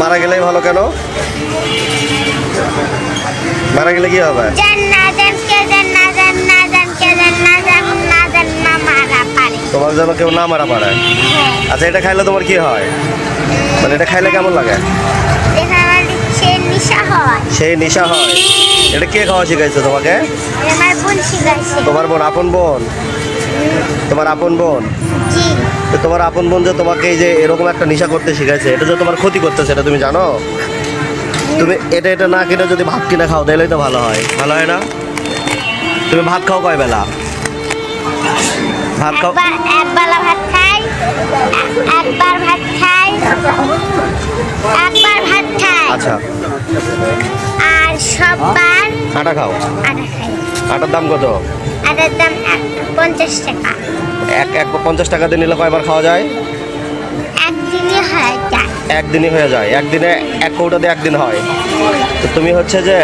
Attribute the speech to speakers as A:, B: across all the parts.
A: মারা গেলেই ভালো কেন? মারা গেলে কি হবে? তোমার যেন কেউ না মারা পারে। আচ্ছা, এটা খাইলে তোমার কি হয়? মানে এটা খাইলে কেমন লাগে? সেই নেশা হয়। এটা কে খাওয়া শিখাইছে তোমাকে? তোমার বোন? আপন বোন? তোমার আপন বোন? তোমার আপন বোন যে তোমাকে এই যে এরকম একটা নেশা করতে শিখাইছে, এটা যে তোমার ক্ষতি করতেছে, এটা তুমি জানো? তুমি এটা না কিনে যদি ভাত কিনে খাও তাহলেই তো ভালো হয়। ভালো হয় না? তুমি ভাত খাও কয় বেলা? ভাত খাও?
B: একবেলা ভাত খাই, একবার ভাত খাই, একবার ভাত খাই।
A: আচ্ছা।
B: আর সববার
A: আটা খাও?
B: আটা খাই।
A: আটার দাম কত?
B: আটার দাম 50 টাকা।
A: এক 50 টাকা দিয়ে নিলে কয়বার খাওয়া যায়?
B: একদিনই হয়ে যায়।
A: একদিনই হয়ে যায়। একদিনে এক কৌটা দিয়ে একদিন হয়। তো তুমি হচ্ছে যে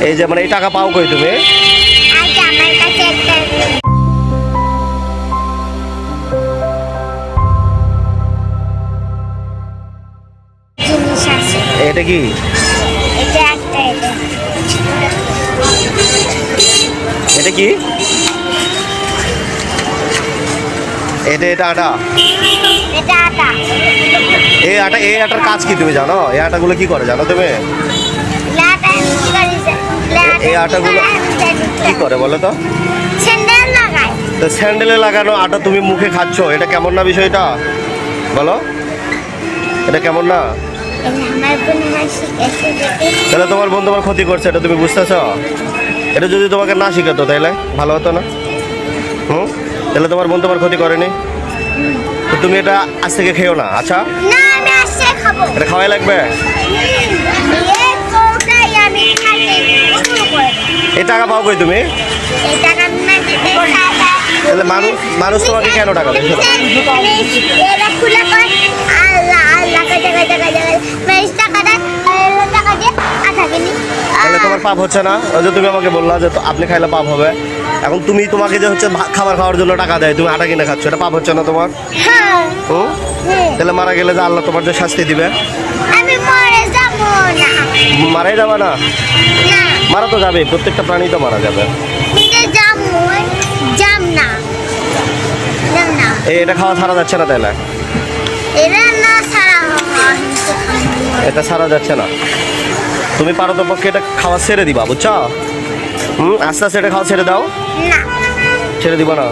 A: এই যে মানে এই টাকা পাও কই তুমি?
B: আজ আমার কাছে একটা জিনিস আছে।
A: এটা কি?
B: এটা একটা
A: এটা কি? এটা আটা?
B: এটা আটা।
A: এই আটার কাজ কি তুমি জানো? এই আটাগুলো কি করে জানো তুমি? এই আটাগুলো কি করে বলো তো?
B: স্যান্ডেল লাগায়।
A: তো স্যান্ডেলে লাগানো আটা তুমি মুখে খাচ্ছ, এটা কেমন না বিষয়টা? বলো, এটা কেমন না?
B: আমার বোন আমার শিখেছে।
A: তাহলে তোমার বোন তোমার ক্ষতি করছে, এটা তুমি বুঝতেছ? এটা যদি তোমাকে না শিখাতো তাহলে ভালো হতো না? তাহলে তোমার বোন তোমার ক্ষতি করেনি? তো তুমি এটা আজ থেকে খেও না। আচ্ছা,
B: না আমি আজকে খাবো।
A: এটা খাওয়াই লাগবে।
B: এই কোটাই আমি খাইতে শুরু করে।
A: এই টাকা পাও কই তুমি?
B: এই টাকা আমি দিতে খাই।
A: তাহলে মানুষ তোমাকে কেন টাকা দেয়?
B: এরা খুলে কয় আল্লাহ আল্লাহ কাজা মেশ টাকা দেয়, টাকা দিয়ে আটা কিনি।
A: তাহলে তোমার পাপ হচ্ছে না? ওই যে তুমি আমাকে বললা যে আপনি খাইলে পাপ হবে। এখন তোমাকে যে হচ্ছে খাবার খাওয়ার জন্য টাকা দেয়, তুমি আটা কিনে খাচ্ছ, এটা পাপ হচ্ছে না তোমার?
B: হ্যাঁ।
A: তাহলে মারা গেলে যে আল্লাহ তোমার যে শাস্তি দিবে?
B: আমি মরে যাবো না।
A: মারাই যাবে না?
B: না
A: মারা তো যাবে, প্রত্যেকটা প্রাণী তো মারা যাবে।
B: জাম না জাম না।
A: এটা খাওয়া ছাড়া যাচ্ছে না তাহলে?
B: এরা না সারা
A: এটা ছাড়া যাচ্ছে না। তুমি পারো তো পক্ষে এটা খাওয়া ছেড়ে দিবা, বুঝছো? আস্তে আস্তে এটা খাওয়া ছেড়ে দাও।
B: না
A: ছেড়ে দিবা না?